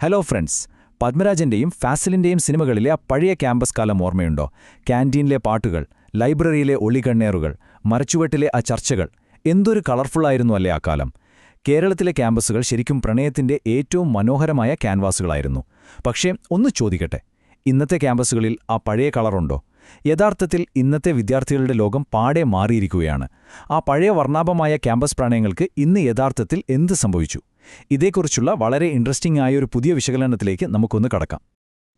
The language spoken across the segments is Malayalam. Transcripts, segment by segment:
ഹലോ ഫ്രണ്ട്സ്, പത്മരാജന്റെയും ഫാസിലിന്റെയും സിനിമകളിലെ ആ പഴയ ക്യാമ്പസ് കാലം ഓർമ്മയുണ്ടോ? ക്യാൻറ്റീനിലെ പാട്ടുകൾ, ലൈബ്രറിയിലെ ഒളികണ്ണേറുകൾ, മരച്ചുവട്ടിലെ ആ ചർച്ചകൾ, എന്തൊരു കളർഫുള്ളായിരുന്നു അല്ലേ ആ കാലം. കേരളത്തിലെ ക്യാമ്പസുകൾ ശരിക്കും പ്രണയത്തിന്റെ ഏറ്റവും മനോഹരമായ ക്യാൻവാസുകളായിരുന്നു. പക്ഷേ ഒന്ന് ചോദിക്കട്ടെ, ഇന്നത്തെ ക്യാമ്പസുകളിൽ ആ പഴയ കളറുണ്ടോ? യഥാർത്ഥത്തിൽ ഇന്നത്തെ വിദ്യാർത്ഥികളുടെ ലോകം പാടെ മാറിയിരിക്കുകയാണ്. ആ പഴയ വർണ്ണാഭമായ ക്യാമ്പസ് പ്രണയങ്ങൾക്ക് ഇന്ന് യഥാർത്ഥത്തിൽ എന്ത് സംഭവിച്ചു? ഇതേക്കുറിച്ചുള്ള വളരെ ഇൻട്രസ്റ്റിംഗ് ആയ ഒരു പുതിയ വിശകലനത്തിലേക്ക് നമുക്കൊന്ന് കടക്കാം.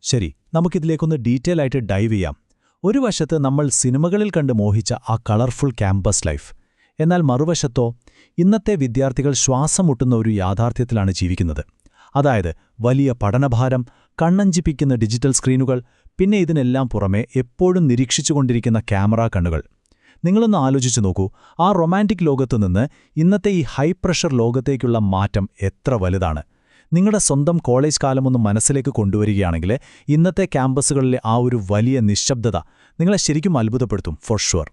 ശരി, നമുക്കിതിലേക്കൊന്ന് ഡീറ്റെയിൽ ആയിട്ട് ഡൈവ് ചെയ്യാം. ഒരു വശത്ത് നമ്മൾ സിനിമകളിൽ കണ്ട് മോഹിച്ച ആ കളർഫുൾ ക്യാമ്പസ് ലൈഫ്. എന്നാൽ മറുവശത്തോ, ഇന്നത്തെ വിദ്യാർത്ഥികൾ ശ്വാസം മുട്ടുന്ന ഒരു യാഥാർത്ഥ്യത്തിലാണ് ജീവിക്കുന്നത്. അതായത് വലിയ പഠനഭാരം, കണ്ണഞ്ചിപ്പിക്കുന്ന ഡിജിറ്റൽ സ്ക്രീനുകൾ, പിന്നെ ഇതിനെല്ലാം പുറമെ എപ്പോഴും നിരീക്ഷിച്ചുകൊണ്ടിരിക്കുന്ന ക്യാമറ കണ്ണുകൾ. നിങ്ങളൊന്ന് ആലോചിച്ചു നോക്കൂ, ആ റൊമാൻറ്റിക് ലോകത്തുനിന്ന് ഇന്നത്തെ ഈ ഹൈ പ്രഷർ ലോകത്തേക്കുള്ള മാറ്റം എത്ര വലുതാണ്. നിങ്ങളുടെ സ്വന്തം കോളേജ് കാലമൊന്ന് മനസ്സിലേക്ക് കൊണ്ടുവരികയാണെങ്കിൽ ഇന്നത്തെ ക്യാമ്പസുകളിലെ ആ ഒരു വലിയ നിശബ്ദത നിങ്ങളെ ശരിക്കും അത്ഭുതപ്പെടുത്തും, ഫോർ ഷുവർ.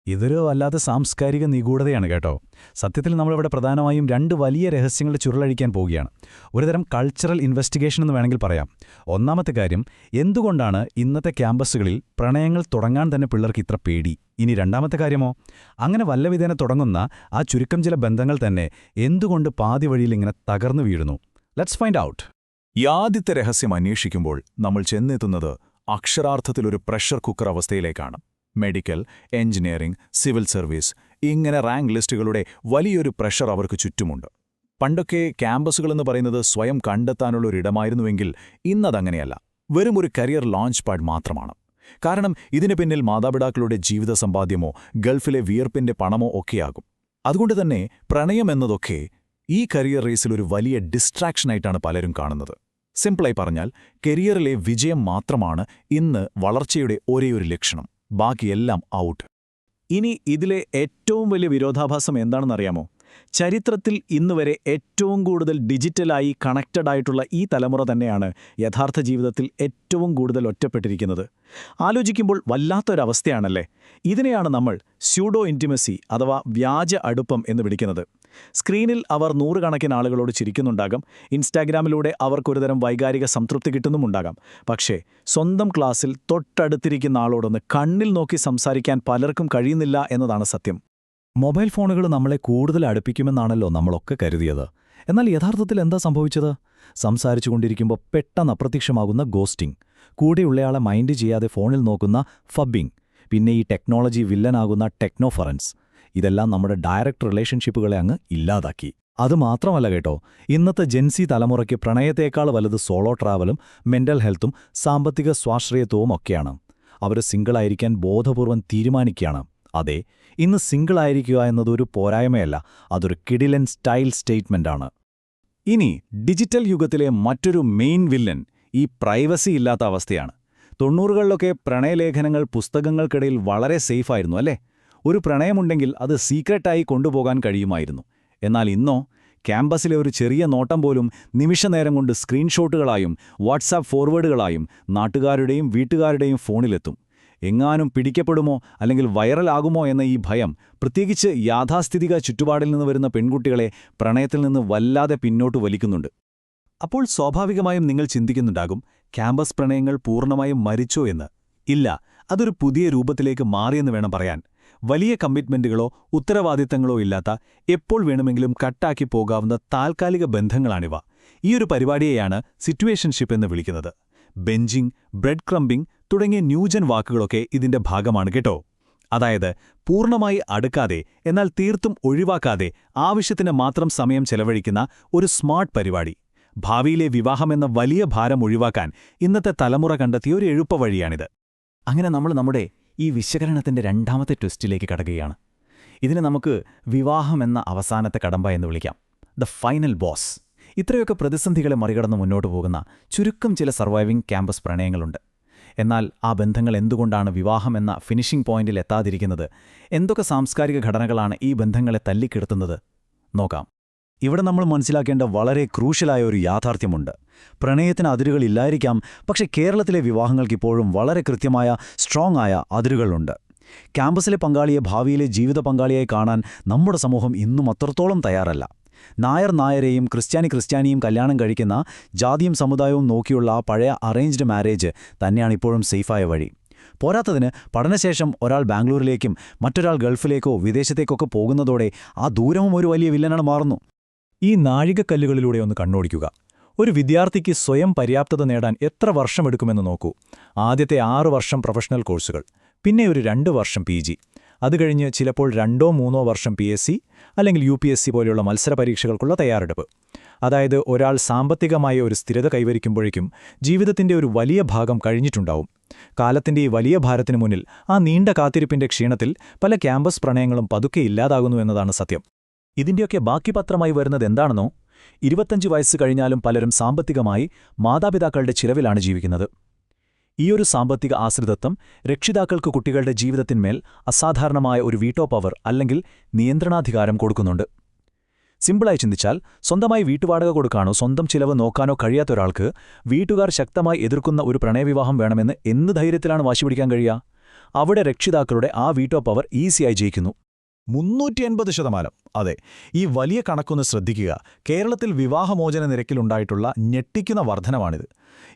ഇതൊരു വല്ലാത്ത സാംസ്കാരിക നിഗൂഢതയാണ് കേട്ടോ. സത്യത്തിൽ നമ്മളിവിടെ പ്രധാനമായും രണ്ട് വലിയ രഹസ്യങ്ങളുടെ ചുരുളഴിക്കാൻ പോവുകയാണ്. ഒരുതരം കൾച്ചറൽ ഇൻവെസ്റ്റിഗേഷൻ എന്ന് വേണമെങ്കിൽ പറയാം. ഒന്നാമത്തെ കാര്യം, എന്തുകൊണ്ടാണ് ഇന്നത്തെ ക്യാമ്പസുകളിൽ പ്രണയങ്ങൾ തുടങ്ങാൻ തന്നെ പിള്ളേർക്ക് ഇത്ര പേടി? ഇനി രണ്ടാമത്തെ കാര്യമോ, അങ്ങനെ വല്ലവിധേന തുടങ്ങുന്ന ആ ചുരുക്കം ചില ബന്ധങ്ങൾ തന്നെ എന്തുകൊണ്ട് പാതി വഴിയിൽ ഇങ്ങനെ തകർന്നു വീഴുന്നു? Let's find out. ഈ ആദ്യത്തെ രഹസ്യം അന്വേഷിക്കുമ്പോൾ നമ്മൾ ചെന്നെത്തുന്നത് അക്ഷരാർത്ഥത്തിലൊരു പ്രഷർ കുക്കർ അവസ്ഥയിലേക്കാണ്. മെഡിക്കൽ, എഞ്ചിനീയറിംഗ്, സിവിൽ സർവീസ്, ഇങ്ങനെ റാങ്ക് ലിസ്റ്റുകളുടെ വലിയൊരു പ്രഷർ അവർക്ക് ചുറ്റുമുണ്ട്. പണ്ടൊക്കെ ക്യാമ്പസുകളെന്ന് പറയുന്നത് സ്വയം കണ്ടെത്താനുള്ളൊരിടമായിരുന്നുവെങ്കിൽ ഇന്നതങ്ങനെയല്ല. വെറും ഒരു കരിയർ ലോഞ്ച് പാഡ് മാത്രമാണ്. കാരണം ഇതിനു പിന്നിൽ മാതാപിതാക്കളുടെ ജീവിത സമ്പാദ്യമോ ഗൾഫിലെ വിയർപ്പിന്റെ പണമോ ഒക്കെയാകും. അതുകൊണ്ടുതന്നെ പ്രണയം എന്നതൊക്കെ ഈ കരിയർ റേസിലൊരു വലിയ ഡിസ്ട്രാക്ഷനായിട്ടാണ് പലരും കാണുന്നത്. സിംപിളായി പറഞ്ഞാൽ, കരിയറിലെ വിജയം മാത്രമാണ് ഇന്ന് വളർച്ചയുടെ ഒരേയൊരു ലക്ഷണം. ബാക്കിയെല്ലാം ഔട്ട്. ഇനി ഇതിലെ ഏറ്റവും വലിയ വിരോധാഭാസം എന്താണെന്നറിയാമോ? ചരിത്രത്തിൽ ഇന്നുവരെ ഏറ്റവും കൂടുതൽ ഡിജിറ്റലായി കണക്റ്റഡ് ആയിട്ടുള്ള ഈ തലമുറ തന്നെയാണ് യഥാർത്ഥ ജീവിതത്തിൽ ഏറ്റവും കൂടുതൽ ഒറ്റപ്പെട്ടിരിക്കുന്നത്. ആലോചിക്കുമ്പോൾ വല്ലാത്തൊരവസ്ഥയാണല്ലേ. ഇതിനെയാണ് നമ്മൾ സ്യൂഡോ ഇൻറ്റിമസി അഥവാ വ്യാജ അടുപ്പം എന്ന് വിളിക്കുന്നത്. സ്ക്രീനിൽ അവർ നൂറുകണക്കിന് ആളുകളോട് ചിരിക്കുന്നുണ്ടാകാം, ഇൻസ്റ്റാഗ്രാമിലൂടെ അവർക്കൊരുതരം വൈകാരിക സംതൃപ്തി കിട്ടുന്നുമുണ്ടാകാം. പക്ഷേ സ്വന്തം ക്ലാസ്സിൽ തൊട്ടടുത്തിരിക്കുന്ന ആളോടൊന്ന് കണ്ണിൽ നോക്കി സംസാരിക്കാൻ പലർക്കും കഴിയുന്നില്ല എന്നതാണ് സത്യം. മൊബൈൽ ഫോണുകൾ നമ്മളെ കൂടുതൽ അടുപ്പിക്കുമെന്നാണല്ലോ നമ്മളൊക്കെ കരുതിയത്. എന്നാൽ യഥാർത്ഥത്തിൽ എന്താ സംഭവിച്ചത്? സംസാരിച്ചുകൊണ്ടിരിക്കുമ്പോൾ പെട്ടെന്ന് അപ്രത്യക്ഷമാകുന്ന ഗോസ്റ്റിംഗ്, കൂടെയുള്ളയാളെ മൈൻഡ് ചെയ്യാതെ ഫോണിൽ നോക്കുന്ന ഫബ്ബിംഗ്, പിന്നെ ഈ ടെക്നോളജി വില്ലനാകുന്ന ടെക്നോഫറൻസ്, ഇതെല്ലാം നമ്മുടെ ഡയറക്റ്റ് റിലേഷൻഷിപ്പുകളെ അങ്ങ് ഇല്ലാതാക്കി. അതുമാത്രമല്ല കേട്ടോ, ഇന്നത്തെ ജെൻസി തലമുറയ്ക്ക് പ്രണയത്തേക്കാൾ വലുത് സോളോ ട്രാവലും മെന്റൽ ഹെൽത്തും സാമ്പത്തിക സ്വാശ്രയത്വവും ഒക്കെയാണ്. അവർ സിംഗിളായിരിക്കാൻ ബോധപൂർവം തീരുമാനിക്കുകയാണ്. അതെ, ഇന്ന് സിംഗിളായിരിക്കുക എന്നതൊരു പോരായ്മയല്ല, അതൊരു കിടിലൻ സ്റ്റൈൽ സ്റ്റേറ്റ്മെന്റാണ്. ഇനി ഡിജിറ്റൽ യുഗത്തിലെ മറ്റൊരു മെയിൻ വില്ലൻ ഈ പ്രൈവസി ഇല്ലാത്ത അവസ്ഥയാണ്. 90കളിലൊക്കെ പ്രണയലേഖനങ്ങൾ പുസ്തകങ്ങൾക്കിടയിൽ വളരെ സേഫായിരുന്നു അല്ലേ? ഒരു പ്രണയമുണ്ടെങ്കിൽ അത് സീക്രട്ടായി കൊണ്ടുപോകാൻ കഴിയുമായിരുന്നു. എന്നാൽ ഇന്നോ, ക്യാമ്പസിലെ ഒരു ചെറിയ നോട്ടം പോലും നിമിഷനേരം കൊണ്ട് സ്ക്രീൻഷോട്ടുകളായും വാട്സാപ്പ് ഫോർവേഡുകളായും നാട്ടുകാരുടെയും വീട്ടുകാരുടെയും ഫോണിലെത്തും. എങ്ങാനും പിടിക്കപ്പെടുമോ അല്ലെങ്കിൽ വൈറലാകുമോ എന്ന ഈ ഭയം, പ്രത്യേകിച്ച് യാഥാസ്ഥിതിക ചുറ്റുപാടിൽ നിന്ന് വരുന്ന പെൺകുട്ടികളെ പ്രണയത്തിൽ നിന്ന് വല്ലാതെ പിന്നോട്ട് വലിക്കുന്നുണ്ട്. അപ്പോൾ സ്വാഭാവികമായും നിങ്ങൾ ചിന്തിക്കുന്നുണ്ടാകും, ക്യാമ്പസ് പ്രണയങ്ങൾ പൂർണ്ണമായും മരിച്ചോ എന്ന്. ഇല്ല, അതൊരു പുതിയ രൂപത്തിലേക്ക് മാറിയെന്ന് വേണം പറയാൻ. വലിയ കമ്മിറ്റ്മെന്റുകളോ ഉത്തരവാദിത്തങ്ങളോ ഇല്ലാത്ത, എപ്പോൾ വേണമെങ്കിലും കട്ടാക്കി പോകാവുന്ന താൽക്കാലിക ബന്ധങ്ങളാണിവ. ഈയൊരു പരിപാടിയെയാണ് സിറ്റുവേഷൻഷിപ്പ് എന്ന് വിളിക്കുന്നത്. ബെഞ്ചിങ്, ബ്രെഡ് ക്രംബിംഗ് തുടങ്ങിയ ന്യൂജൻ വാക്കുകളൊക്കെ ഇതിന്റെ ഭാഗമാണ് കേട്ടോ. അതായത് പൂർണ്ണമായി അടുക്കാതെ എന്നാൽ തീർത്തും ഒഴിവാക്കാതെ ആവശ്യത്തിന് മാത്രം സമയം ചെലവഴിക്കുന്ന ഒരു സ്മാർട്ട് പരിപാടി. ഭാവിയിലെ വിവാഹമെന്ന വലിയ ഭാരം ഒഴിവാക്കാൻ ഇന്നത്തെ തലമുറ കണ്ടെത്തിയ ഒരു എളുപ്പവഴിയാണിത്. അങ്ങനെ നമ്മൾ നമ്മുടെ ഈ വിശകലനത്തിന്റെ രണ്ടാമത്തെ ട്വിസ്റ്റിലേക്ക് കടക്കുകയാണ്. ഇതിനെ നമുക്ക് വിവാഹമെന്ന അവസാനത്തെ കടമ്പ എന്ന് വിളിക്കാം, ദ ഫൈനൽ ബോസ്. ഇത്രയൊക്കെ പ്രതിസന്ധികളെ മറികടന്ന് മുന്നോട്ടു പോകുന്ന ചുരുക്കം ചില സർവൈവിംഗ് ക്യാമ്പസ് പ്രണയങ്ങളുണ്ട്. എന്നാൽ ആ ബന്ധങ്ങൾ എന്തുകൊണ്ടാണ് വിവാഹമെന്ന ഫിനിഷിംഗ് പോയിന്റിൽ എത്താതിരിക്കുന്നത്? എന്തൊക്കെ സാംസ്കാരിക ഘടനകളാണ് ഈ ബന്ധങ്ങളെ തല്ലിക്കിടത്തുന്നത്? നോക്കാം. ഇവിടെ നമ്മൾ മനസ്സിലാക്കേണ്ട വളരെ ക്രൂഷ്യലായ ഒരു യാഥാർത്ഥ്യമുണ്ട്. പ്രണയത്തിന് അതിരുകളില്ലായിരിക്കാം, പക്ഷേ കേരളത്തിലെ വിവാഹങ്ങൾക്കിപ്പോഴും വളരെ കൃത്യമായ സ്ട്രോങ് ആയ അതിരുകളുണ്ട്. ക്യാമ്പസിലെ പങ്കാളിയെ ഭാവിയിലെ ജീവിത പങ്കാളിയായി കാണാൻ നമ്മുടെ സമൂഹം ഇന്നും അത്രത്തോളം തയ്യാറല്ല. നായർ നായരെയും ക്രിസ്ത്യാനിയും കല്യാണം കഴിക്കുന്ന ജാതിയും സമുദായവും നോക്കിയുള്ള ആ പഴയ അറേഞ്ച്ഡ് മാരേജ് തന്നെയാണ് ഇപ്പോഴും സേഫായ വഴി. പോരാത്തതിന് പഠനശേഷം ഒരാൾ ബാംഗ്ലൂരിലേക്കും മറ്റൊരാൾ ഗൾഫിലേക്കോ വിദേശത്തേക്കൊക്കെ പോകുന്നതോടെ ആ ദൂരവും ഒരു വലിയ വില്ലനാണ് മാറുന്നു. ഈ നാഴികക്കല്ലുകളിലൂടെ ഒന്ന് കണ്ണോടിക്കുക. ഒരു വിദ്യാർത്ഥിക്ക് സ്വയം പര്യാപ്തത നേടാൻ എത്ര വർഷമെടുക്കുമെന്ന് നോക്കൂ. ആദ്യത്തെ 6 വർഷം പ്രൊഫഷണൽ കോഴ്സുകൾ, പിന്നെ ഒരു 2 വർഷം PG, അത് കഴിഞ്ഞ് ചിലപ്പോൾ 2-3 വർഷം PSC അല്ലെങ്കിൽ UPSC പോലെയുള്ള മത്സര പരീക്ഷകൾക്കുള്ള തയ്യാറെടുപ്പ്. അതായത് ഒരാൾ സാമ്പത്തികമായ ഒരു സ്ഥിരത കൈവരിക്കുമ്പോഴേക്കും ജീവിതത്തിന്റെ ഒരു വലിയ ഭാഗം കഴിഞ്ഞിട്ടുണ്ടാവും. കാലത്തിന്റെ ഈ വലിയ ഭാരത്തിനു മുന്നിൽ ആ നീണ്ട കാത്തിരിപ്പിന്റെ ക്ഷീണത്തിൽ പല ക്യാമ്പസ് പ്രണയങ്ങളും പതുക്കെ ഇല്ലാതാകുന്നു എന്നതാണ് സത്യം. ഇതിന്റെയൊക്കെ ബാക്കി പത്രമായി വരുന്നത് എന്താണെന്നോ? 25 വയസ്സ് കഴിഞ്ഞാലും പലരും സാമ്പത്തികമായി മാതാപിതാക്കളുടെ ചിലവിലാണ് ജീവിക്കുന്നത്. ഈയൊരു സാമ്പത്തിക ആശ്രിതത്വം രക്ഷിതാക്കൾക്ക് കുട്ടികളുടെ ജീവിതത്തിന്മേൽ അസാധാരണമായ ഒരു വീട്ടോ പവർ അല്ലെങ്കിൽ നിയന്ത്രണാധികാരം കൊടുക്കുന്നുണ്ട്. സിമ്പിളായി ചിന്തിച്ചാൽ, സ്വന്തമായി വീട്ടുവാടക കൊടുക്കാനോ സ്വന്തം ചിലവ് നോക്കാനോ കഴിയാത്തൊരാൾക്ക് വീട്ടുകാർ ശക്തമായി എതിർക്കുന്ന ഒരു പ്രണയവിവാഹം വേണമെന്ന് എന്ത് ധൈര്യത്തിലാണ് വാശിപിടിക്കാൻ കഴിയുക? അവിടെ രക്ഷിതാക്കളുടെ ആ വീട്ടോ പവർ ഈസിയായി ജയിക്കുന്നു. 380%. അതെ, ഈ വലിയ കണക്കൊന്ന് ശ്രദ്ധിക്കുക. കേരളത്തിൽ വിവാഹമോചന നിരക്കിലുണ്ടായിട്ടുള്ള ഞെട്ടിക്കുന്ന വർധനമാണിത്.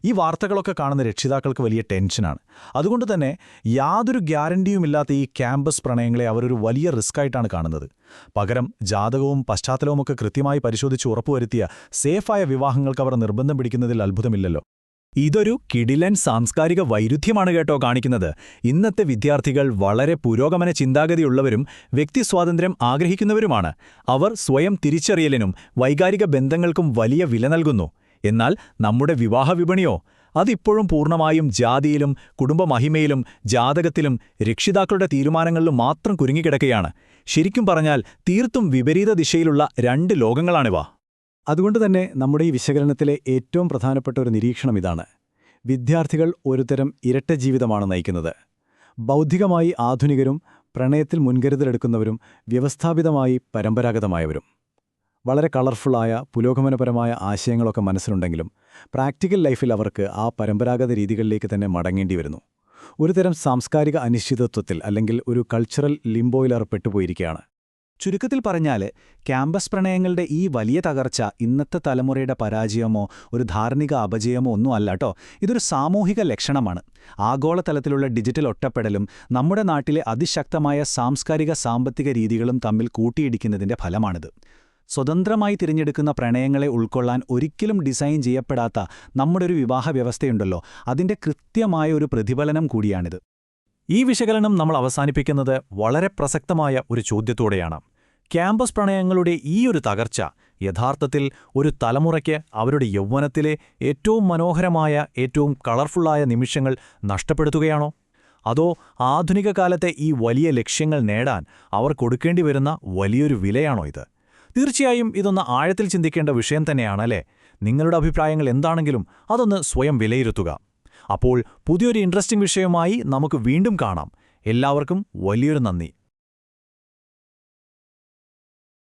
ഈ വാർത്തകളൊക്കെ കാണുന്ന രക്ഷിതാക്കൾക്ക് വലിയ ടെൻഷനാണ്. അതുകൊണ്ട് തന്നെ യാതൊരു ഗ്യാരണ്ടിയുമില്ലാത്ത ഈ ക്യാമ്പസ് പ്രണയങ്ങളെ അവരൊരു വലിയ റിസ്ക്കായിട്ടാണ് കാണുന്നത്. പകരം ജാതകവും പശ്ചാത്തലവുമൊക്കെ കൃത്യമായി പരിശോധിച്ച് ഉറപ്പുവരുത്തിയ സേഫായ വിവാഹങ്ങൾക്ക് അവർ നിർബന്ധം പിടിക്കുന്നതിൽ അത്ഭുതമില്ലല്ലോ. ഇതൊരു കിടിലൻ സാംസ്കാരിക വൈരുദ്ധ്യമാണ് കേട്ടോ കാണിക്കുന്നത്. ഇന്നത്തെ വിദ്യാർത്ഥികൾ വളരെ പുരോഗമന ചിന്താഗതിയുള്ളവരും വ്യക്തിസ്വാതന്ത്ര്യം ആഗ്രഹിക്കുന്നവരുമാണ്. അവർ സ്വയം തിരിച്ചറിയലിനും വൈകാരിക ബന്ധങ്ങൾക്കും വലിയ വില നൽകുന്നു. എന്നാൽ നമ്മുടെ വിവാഹവിപണിയോ? അതിപ്പോഴും പൂർണ്ണമായും ജാതിയിലും കുടുംബമഹിമയിലും ജാതകത്തിലും രക്ഷിതാക്കളുടെ തീരുമാനങ്ങളിലും മാത്രം കുരുങ്ങിക്കിടക്കുകയാണ്. ശരിക്കും പറഞ്ഞാൽ തീർത്തും വിപരീത ദിശയിലുള്ള 2 ലോകങ്ങളാണിവ. അതുകൊണ്ടുതന്നെ നമ്മുടെ ഈ വിശകലനത്തിലെ ഏറ്റവും പ്രധാനപ്പെട്ട ഒരു നിരീക്ഷണം ഇതാണ്: വിദ്യാർത്ഥികൾ ഒരുതരം ഇരട്ട ജീവിതമാണ് നയിക്കുന്നത്. ബൗദ്ധികമായി ആധുനികരും പ്രണയത്തിൽ മുൻകരുതലെടുക്കുന്നവരും വ്യവസ്ഥാപിതമായി പരമ്പരാഗതമായവരും. വളരെ കളർഫുള്ളായ പുരോഗമനപരമായ ആശയങ്ങളൊക്കെ മനസ്സിലുണ്ടെങ്കിലും പ്രാക്ടിക്കൽ ലൈഫിൽ അവർക്ക് ആ പരമ്പരാഗത രീതികളിലേക്ക് തന്നെ മടങ്ങേണ്ടി വരുന്നു. ഒരുതരം സാംസ്കാരിക അനിശ്ചിതത്വത്തിൽ അല്ലെങ്കിൽ ഒരു കൾച്ചറൽ ലിംബോയിൽ പെട്ടുപോയിരിക്കുകയാണ്. ചുരുക്കത്തിൽ പറഞ്ഞാൽ, ക്യാമ്പസ് പ്രണയങ്ങളുടെ ഈ വലിയ തകർച്ച ഇന്നത്തെ തലമുറയുടെ പരാജയമോ ഒരു ധാർമ്മിക അപജയമോ ഒന്നും അല്ലാട്ടോ. ഇതൊരു സാമൂഹിക ലക്ഷണമാണ്. ആഗോളതലത്തിലുള്ള ഡിജിറ്റൽ ഒറ്റപ്പെടലും നമ്മുടെ നാട്ടിലെ അതിശക്തമായ സാംസ്കാരിക സാമ്പത്തിക രീതികളും തമ്മിൽ കൂട്ടിയിടിക്കുന്നതിന്റെ ഫലമാണിത്. സ്വതന്ത്രമായി തിരഞ്ഞെടുക്കുന്ന പ്രണയങ്ങളെ ഉൾക്കൊള്ളാൻ ഒരിക്കലും ഡിസൈൻ ചെയ്യപ്പെടാത്ത നമ്മുടെ ഒരു വിവാഹ വ്യവസ്ഥയുണ്ടല്ലോ, അതിന്റെ കൃത്യമായ ഒരു പ്രതിഫലനം കൂടിയാണിത്. ഈ വിശകലനം നമ്മൾ അവസാനിപ്പിക്കുന്നത് വളരെ പ്രസക്തമായ ഒരു ചോദ്യത്തോടെയാണ്. ക്യാമ്പസ് പ്രണയങ്ങളുടെ ഈയൊരു തകർച്ച യഥാർത്ഥത്തിൽ ഒരു തലമുറയ്ക്ക് അവരുടെ യൗവനത്തിലെ ഏറ്റവും മനോഹരമായ, ഏറ്റവും കളർഫുള്ളായ നിമിഷങ്ങൾ നഷ്ടപ്പെടുത്തുകയാണോ? അതോ ആധുനിക കാലത്തെ ഈ വലിയ ലക്ഷ്യങ്ങൾ നേടാൻ അവർ കൊടുക്കേണ്ടി വരുന്ന വലിയൊരു വിലയാണോ ഇത്? തീർച്ചയായും ഇതൊന്ന് ആഴത്തിൽ ചിന്തിക്കേണ്ട വിഷയം തന്നെയാണല്ലേ? നിങ്ങളുടെ അഭിപ്രായങ്ങൾ എന്താണെങ്കിലും അതൊന്ന് സ്വയം വിലയിരുത്തുക. അപ്പോൾ പുതിയൊരു ഇൻട്രസ്റ്റിംഗ് വിഷയവുമായി നമുക്ക് വീണ്ടും കാണാം. എല്ലാവർക്കും വലിയൊരു നന്ദി.